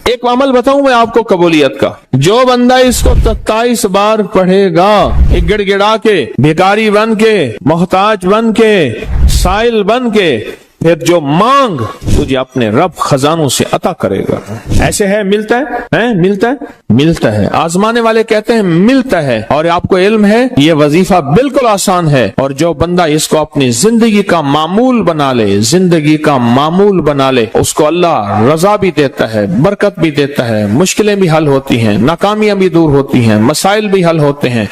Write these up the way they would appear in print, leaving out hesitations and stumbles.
ایک عمل بتاؤں میں آپ کو قبولیت کا، جو بندہ اس کو 27 بار پڑھے گا، ایک گڑ گڑا کے، بھیکاری بن کے، محتاج بن کے، سائل بن کے، پھر جو مانگ تجھے اپنے رب خزانوں سے عطا کرے گا۔ ایسے ہے ملتا ہے ملتا ہے ملتا ہے، آزمانے والے کہتے ہیں ملتا ہے، اور آپ کو علم ہے یہ وظیفہ بالکل آسان ہے، اور جو بندہ اس کو اپنی زندگی کا معمول بنا لے، زندگی کا معمول بنا لے، اس کو اللہ رضا بھی دیتا ہے، برکت بھی دیتا ہے، مشکلیں بھی حل ہوتی ہیں، ناکامیاں بھی دور ہوتی ہیں، مسائل بھی حل ہوتے ہیں،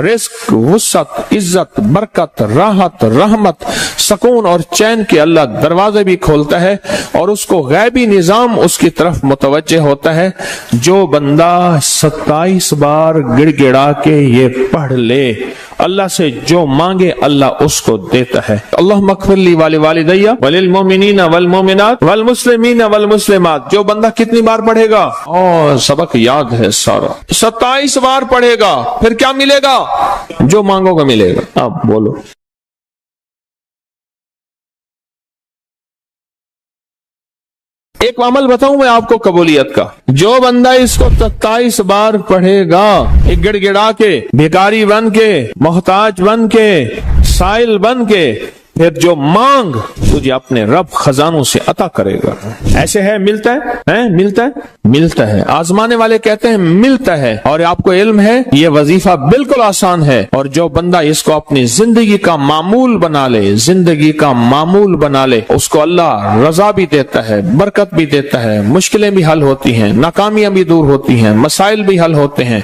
رزق، وسعت، عزت، برکت، راحت، رحمت، سکون اور چین کے اللہ دروازے بھی کھولتا ہے، اور اس کو غیبی نظام اس کی طرف متوجہ ہوتا ہے۔ جو بندہ 27 بار گڑ گڑا کے یہ پڑھ لے، اللہ سے جو مانگے اللہ اس کو دیتا ہے۔ اللہم اغفر لی ولوالدی وللمؤمنین والمؤمنات والمسلمین والمسلمات۔ جو بندہ کتنی بار پڑھے گا؟ سبق یاد ہے سارا، 27 بار پڑھے گا، پھر کیا ملے گا؟ جو مانگو گا ملے گا۔ اب بولو۔ ایک عمل بتاؤں میں آپ کو قبولیت کا، جو بندہ اس کو 27 بار پڑھے گا، ایک گڑ گڑا کے، بھیکاری بن کے، محتاج بن کے، سائل بن کے، پھر جو مانگ تجھے اپنے رب خزانوں سے عطا کرے گا۔ ایسے ہے ملتا ہے ملتا ہے ملتا ہے، آزمانے والے کہتے ہیں ملتا ہے، اور آپ کو علم ہے یہ وظیفہ بالکل آسان ہے، اور جو بندہ اس کو اپنی زندگی کا معمول بنا لے، زندگی کا معمول بنا لے، اس کو اللہ رضا بھی دیتا ہے، برکت بھی دیتا ہے، مشکلیں بھی حل ہوتی ہیں، ناکامیاں بھی دور ہوتی ہیں، مسائل بھی حل ہوتے ہیں،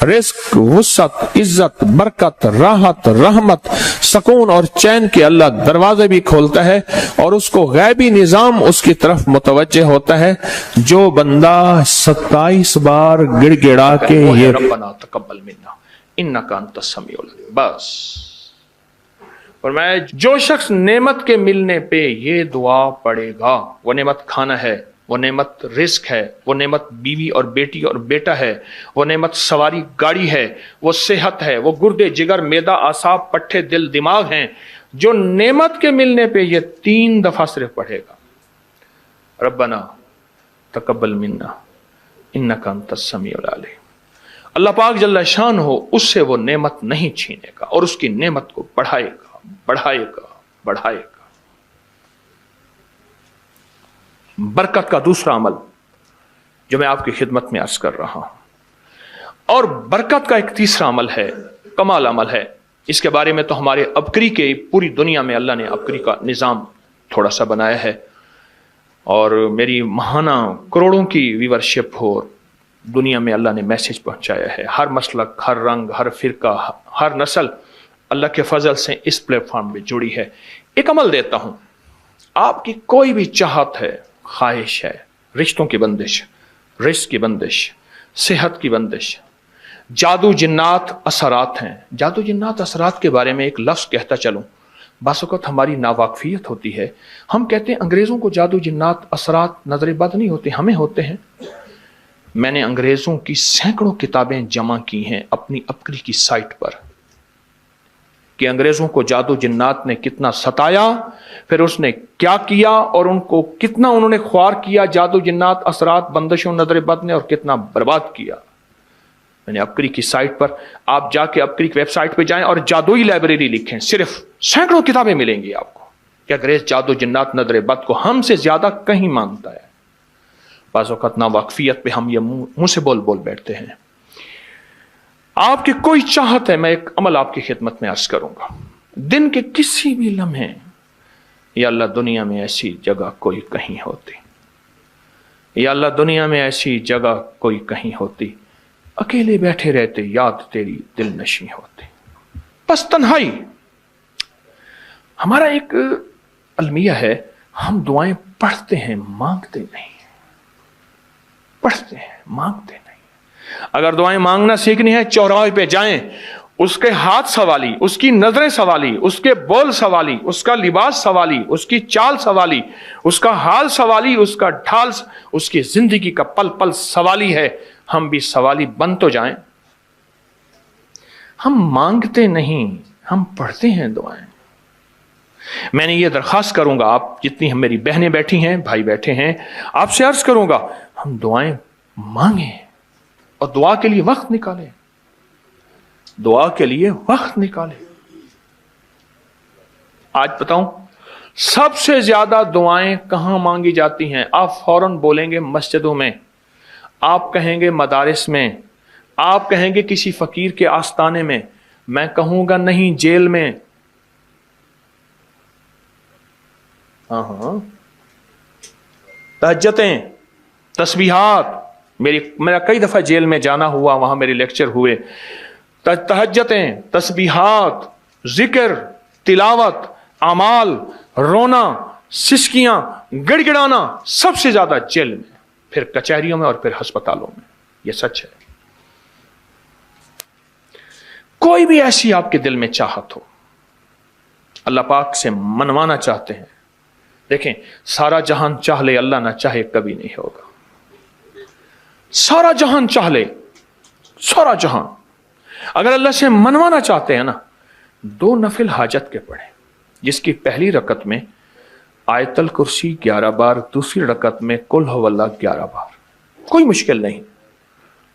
رزق، وسعت، عزت، برکت، راحت، رحمت، سکون اور چین کے اللہ دروازے بھی کھولتا ہے، اور اس کو غیبی نظام اس کی طرف متوجہ ہوتا ہے۔ جو بندہ 27 بار گڑ گڑا کے یہ ربنا تقبل منا انک انت السمیع العلیم، بس۔ اور میں جو شخص نعمت کے ملنے پہ یہ دعا پڑھے گا، وہ نعمت کھانا ہے، وہ نعمت رزق ہے، وہ نعمت بیوی اور بیٹی اور بیٹا ہے، وہ نعمت سواری گاڑی ہے، وہ صحت ہے، وہ گردے، جگر، معدہ، اعصاب، پٹھے، دل، دماغ ہیں، جو نعمت کے ملنے پہ یہ 3 دفعہ صرف پڑھے گا، ربنا تقبل منا انک انت السمیع العلیم، اللہ پاک جل شان ہو اس سے وہ نعمت نہیں چھینے گا، اور اس کی نعمت کو بڑھائے گا، بڑھائے گا، بڑھائے گا۔ برکت کا دوسرا عمل جو میں آپ کی خدمت میں عرض کر رہا ہوں، اور برکت کا ایک تیسرا عمل ہے، کمال عمل ہے، اس کے بارے میں تو ہمارے ابکری کے پوری دنیا میں اللہ نے ابکری کا نظام تھوڑا سا بنایا ہے، اور میری ماہانہ کروڑوں کی ویورشپ ہو، دنیا میں اللہ نے میسج پہنچایا ہے، ہر مسلک، ہر رنگ، ہر فرقہ، ہر نسل اللہ کے فضل سے اس پلیٹ فارم میں جڑی ہے۔ ایک عمل دیتا ہوں، آپ کی کوئی بھی چاہت ہے، خواہش ہے، رشتوں کی بندش، رزق کی بندش، صحت کی بندش، جادو جنات اثرات ہیں۔ جادو جنات اثرات کے بارے میں ایک لفظ کہتا چلوں، بعض اوقات ہماری ناواقفیت ہوتی ہے، ہم کہتے ہیں انگریزوں کو جادو جنات اثرات نظر بد نہیں ہوتے، ہمیں ہوتے ہیں۔ میں نے انگریزوں کی سینکڑوں کتابیں جمع کی ہیں اپنی ابکری کی سائٹ پر، کہ انگریزوں کو جادو جنات نے کتنا ستایا، پھر اس نے کیا کیا، اور ان کو کتنا انہوں نے خوار کیا جادو جنات اثرات بندشوں نظر بد نے، اور کتنا برباد کیا۔ میں نے ابکری کی سائٹ پر، آپ جا کے ابکری کی ویب سائٹ پہ جائیں اور جادوئی لائبریری لکھیں، صرف سینکڑوں کتابیں ملیں گی آپ کو، کہ انگریز جادو جنات نظر بد کو ہم سے زیادہ کہیں مانگتا ہے۔ بعض اوقات ناواقفیت پہ ہم یہ منہ سے بول بیٹھتے ہیں۔ آپ کی کوئی چاہت ہے، میں ایک عمل آپ کی خدمت میں عرض کروں گا، دن کے کسی بھی لمحے، یا اللہ دنیا میں ایسی جگہ کوئی کہیں ہوتی، یا اللہ دنیا میں ایسی جگہ کوئی کہیں ہوتی، اکیلے بیٹھے رہتے، یاد تیری دل نشیں ہوتی، بس تنہائی۔ ہمارا ایک المیہ ہے، ہم دعائیں پڑھتے ہیں، مانگتے نہیں، پڑھتے ہیں، مانگتے نہیں۔ اگر دعائیں مانگنا سیکھنی ہے، چوراہے پہ جائیں، اس کے ہاتھ سوالی، اس کی نظریں سوالی، اس کے بول سوالی، اس کا لباس سوالی، اس کی چال سوالی، اس کا حال سوالی، اس کا ڈھال، اس کی زندگی کا پل پل سوالی ہے۔ ہم بھی سوالی بن تو جائیں۔ ہم مانگتے نہیں، ہم پڑھتے ہیں دعائیں۔ میں نے یہ درخواست کروں گا، آپ جتنی ہم میری بہنیں بیٹھی ہیں، بھائی بیٹھے ہیں، آپ سے عرض کروں گا، ہم دعائیں मांगे और दुआ के लिए वक्त निकाले, दुआ के लिए वक्त निकाले। आज बताऊं सबसे ज्यादा दुआएं कहां मांगी जाती हैं? आप फौरन बोलेंगे मस्जिदों में, आप कहेंगे मदारिस में, आप कहेंगे किसी फकीर के आस्ताने में, मैं कहूंगा नहीं जेल में। हाँ, तहज्जुदें, तस्बीहात, मेरा कई दफा जेल में जाना हुआ, वहां मेरे लेक्चर हुए। तहज्जुदें, तस्बीहात, जिक्र, तिलावत, अमाल, रोना, सिसकियां, गिड़गिड़ाना सबसे ज्यादा जेल में, फिर कचहरियों में और फिर अस्पतालों में। यह सच है। कोई भी ऐसी आपके दिल में चाहत हो, अल्लाह पाक से मनवाना चाहते हैं, देखें सारा जहान चाह ले, अल्लाह ना चाहे कभी नहीं होगा। सारा जहान चाह ले, सारा जहान, अगर अल्लाह से मनवाना चाहते हैं ना, 2 नफिल हाजत के पढ़े, जिसकी पहली रकत में आयतल कुर्सी 11 बार, दूसरी रकत में कुल हुवल्लाह 11 बार। कोई मुश्किल नहीं।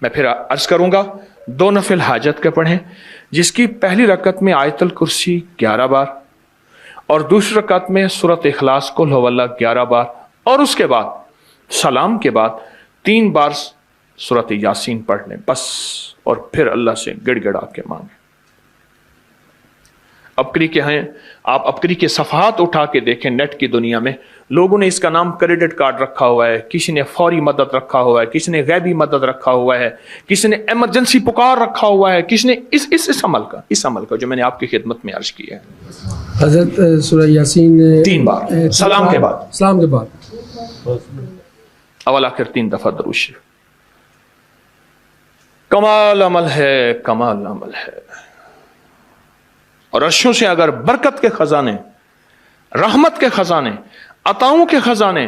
मैं फिर अर्ज करूंगा, 2 नफिल हाजत के पढ़ें, जिसकी पहली रकत में आयतल कुर्सी 11 बार और दूसरी रकत में सूरत इखलास कुल हुवल्लाह 11 बार, और उसके बाद सलाम के बाद 3 बार सूरत यासीन पढ़ लें बस, और फिर अल्लाह से गिड़गिड़ा के मांगे। अबकरी के हैं, आप अबकरी के सफ़हात उठा के देखें, नेट की दुनिया में लोगों ने इसका नाम क्रेडिट कार्ड रखा हुआ है, किसी ने फौरी मदद रखा हुआ है, किसी ने गैबी मदद रखा हुआ है, किसी ने इमरजेंसी पुकार रखा हुआ है, किसी ने इस अमल का जो मैंने आपकी खिदमत में अर्ज किया है। हज़रत सूरह यासीन 3 बार सलाम के बाद अवल आखिर 3 दफा दरूद शरीफ। कमाल अमल है, कमाल अमल है। और अर्शों से अगर बरकत के खजाने, रहमत के खजाने, अताओं के खजाने,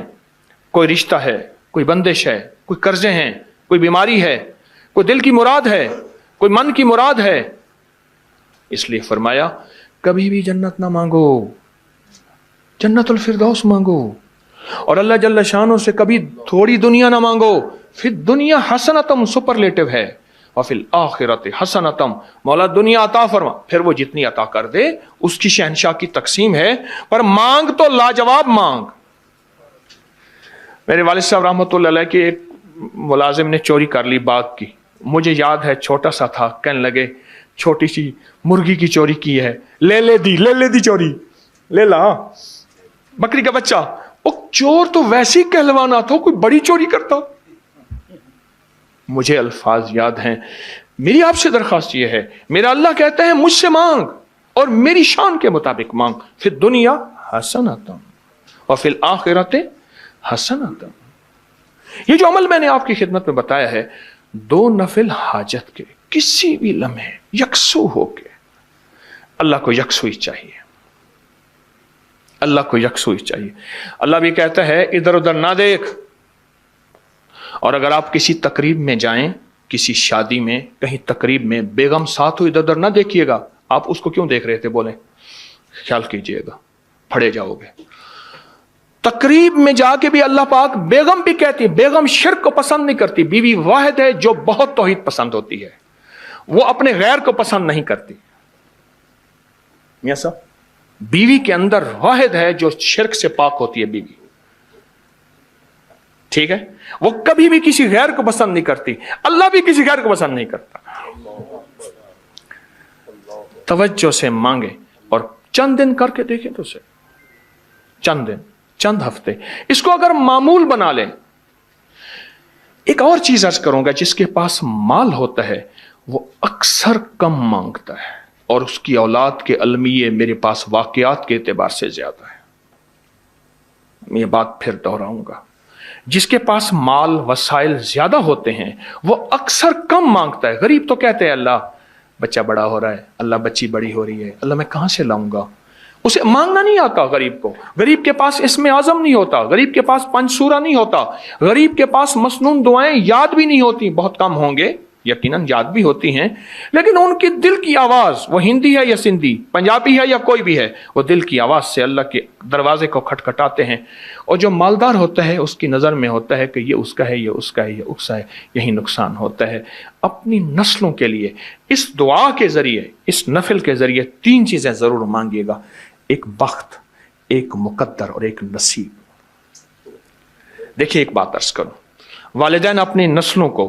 कोई रिश्ता है, कोई बंदिश है, कोई कर्जे हैं, कोई बीमारी है, कोई दिल की मुराद है, कोई मन की मुराद है, इसलिए फरमाया कभी भी जन्नत ना मांगो, जन्नतुल फिरदौस मांगो। और अल्लाह जल्ल शानो से कभी थोड़ी दुनिया ना मांगो, फिर दुनिया हसनतम सुपरलेटिव है, और फिर आखिरत हसनतम, मौला दुनिया अता फरमा, फिर वो जितनी अता कर दे उसकी शहनशाह की तकसीम है, पर मांग तो लाजवाब मांग। मेरे वालिद साहब रहमतुल्लाह अलैह के एक मुलाजिम ने चोरी कर ली बाग की, मुझे याद है छोटा सा था, कहने लगे छोटी सी मुर्गी की चोरी की है, ले दी चोरी, ले ला बकरी का बच्चा। वो चोर तो वैसे ही कहलवाना था, कोई बड़ी चोरी करता। मुझे अल्फाज याद हैं। मेरी आपसे दरखास्त यह है, मेरा अल्लाह कहते हैं मुझसे मांग और मेरी शान के मुताबिक मांग, फिर दुनिया हसनतम और फिर आखिरत हसनतम। ये जो अमल मैंने आपकी खिदमत में बताया है, 2 नफिल हाजत के किसी भी लम्हे यकसू होके, अल्लाह को यकसुई चाहिए, अल्लाह को यकसुई चाहिए। अल्लाह भी कहता है इधर उधर ना देख। और अगर आप किसी तकरीब में जाएं, किसी शादी में, कहीं तकरीब में बेगम साथ हो, इधर उधर ना देखिएगा। आप उसको क्यों देख रहे थे, बोले ख्याल कीजिएगा, फड़े जाओगे। तकरीब में जाके भी अल्लाह पाक बेगम भी कहती है, बेगम शिर्क को पसंद नहीं करती, बीवी वाहिद है जो बहुत तौहीद पसंद होती है, वो अपने गैर को पसंद नहीं करती। मियां साहब, बीवी के अंदर वाहिद है जो शिर्क से पाक होती है बीवी, ठीक है, वो कभी भी किसी गैर को पसंद नहीं करती, अल्लाह भी किसी गैर को पसंद नहीं करता। तवज्जो से मांगे और चंद दिन करके देखें तो उसे, चंद दिन, चंद हफ्ते, इसको अगर मामूल बना लें। एक और चीज अर्ज करूंगा, जिसके पास माल होता है वो अक्सर कम मांगता है, और उसकी औलाद के अलमिये मेरे पास वाकयात के एतबार से ज्यादा है। मैं ये बात फिर दोहराऊंगा, जिसके पास माल वसाइल ज्यादा होते हैं वो अक्सर कम मांगता है। गरीब तो कहते हैं अल्लाह बच्चा बड़ा हो रहा है, अल्लाह बच्ची बड़ी हो रही है, अल्लाह मैं कहां से लाऊंगा। उसे मांगना नहीं आता गरीब को। गरीब के पास इसमें आजम नहीं होता, गरीब के पास पंचसूरा नहीं होता, गरीब के पास मसनून दुआएं याद भी नहीं होती, बहुत कम होंगे, यकीनन याद भी होती हैं, लेकिन उनकी दिल की आवाज, वो हिंदी है या सिंधी, पंजाबी है या कोई भी है, वो दिल की आवाज से अल्लाह के दरवाजे को खटखटाते हैं। और जो मालदार होता है उसकी नजर में होता है कि ये उसका है, ये उसका है, ये उसका है, यही नुकसान होता है। अपनी नस्लों के लिए इस दुआ के जरिए, इस नफिल के जरिए 3 चीजें जरूर मांगिएगा, एक बख्त, एक मुकद्दर और एक नसीब। देखिए एक बात अर्ज करूं, वालिदैन अपनी नस्लों को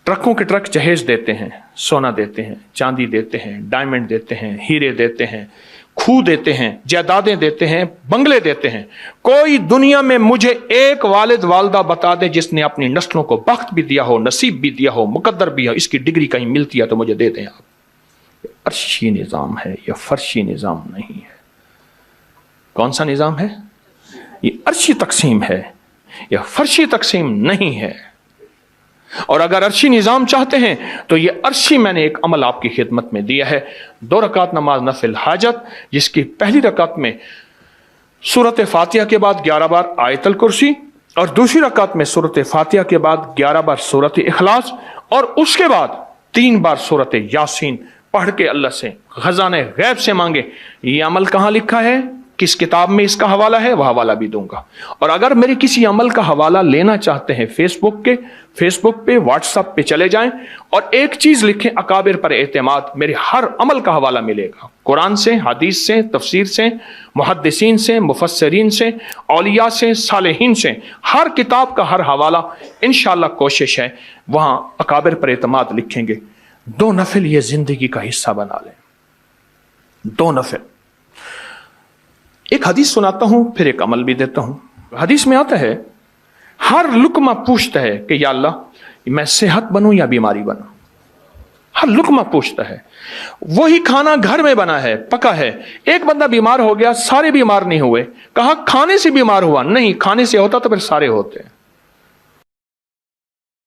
ट्रकों के ट्रक जहेज देते हैं, सोना देते हैं, चांदी देते हैं, डायमंड देते हैं, हीरे देते हैं, खूह देते हैं, जायदादें देते हैं, बंगले देते हैं। कोई दुनिया में मुझे एक वालिद वालदा बता दे जिसने अपनी नस्लों को बख्त भी दिया हो, नसीब भी दिया हो, मुकद्दर भी हो, इसकी डिग्री कहीं मिलती है तो मुझे दे दें आप। ये अर्शी निज़ाम है, यह फर्शी निज़ाम नहीं है। कौन सा निज़ाम है? ये अर्शी तकसीम है, यह फर्शी तकसीम नहीं है। और अगर अर्शी निज़ाम चाहते हैं तो ये अर्शी मैंने एक अमल आपकी खिदमत में दिया है। 2 रकात नमाज नफिल हाजत, जिसकी पहली रकात में सूरत फातिहा के बाद 11 बार आयतल कुर्सी, और दूसरी रकात में सूरत फातिहा के बाद 11 बार सूरत इखलास, और उसके बाद 3 बार सूरत यासीन पढ़ के अल्लाह से खजाने गैब से मांगे। ये अमल कहाँ लिखा है, किस किताब में इसका हवाला है, वह हवाला भी दूंगा। और अगर मेरे किसी अमल का हवाला लेना चाहते हैं फेसबुक पे, व्हाट्सएप पे चले जाएं और एक चीज लिखें, अकाबिर पर एतमाद, मेरे हर अमल का हवाला मिलेगा, कुरान से, हदीस से, तफसीर से, मुहद्दिसीन से, मुफस्सिरीन से, औलिया से, सालेहीन से, हर किताब का हर हवाला इंशाअल्लाह कोशिश है वहां अकाबिर पर एतमाद लिखेंगे। 2 नफिल ये जिंदगी का हिस्सा बना लें, 2 नफिल। एक हदीस सुनाता हूं, फिर एक अमल भी देता हूं। हदीस में आता है, हर लुकमा पूछता है कि या अल्लाह मैं सेहत बनूं या बीमारी बनूं। हर लुकमा पूछता है। वही खाना घर में बना है, पका है, एक बंदा बीमार हो गया, सारे बीमार नहीं हुए। कहा खाने से बीमार हुआ, नहीं, खाने से होता तो फिर सारे होते हैं।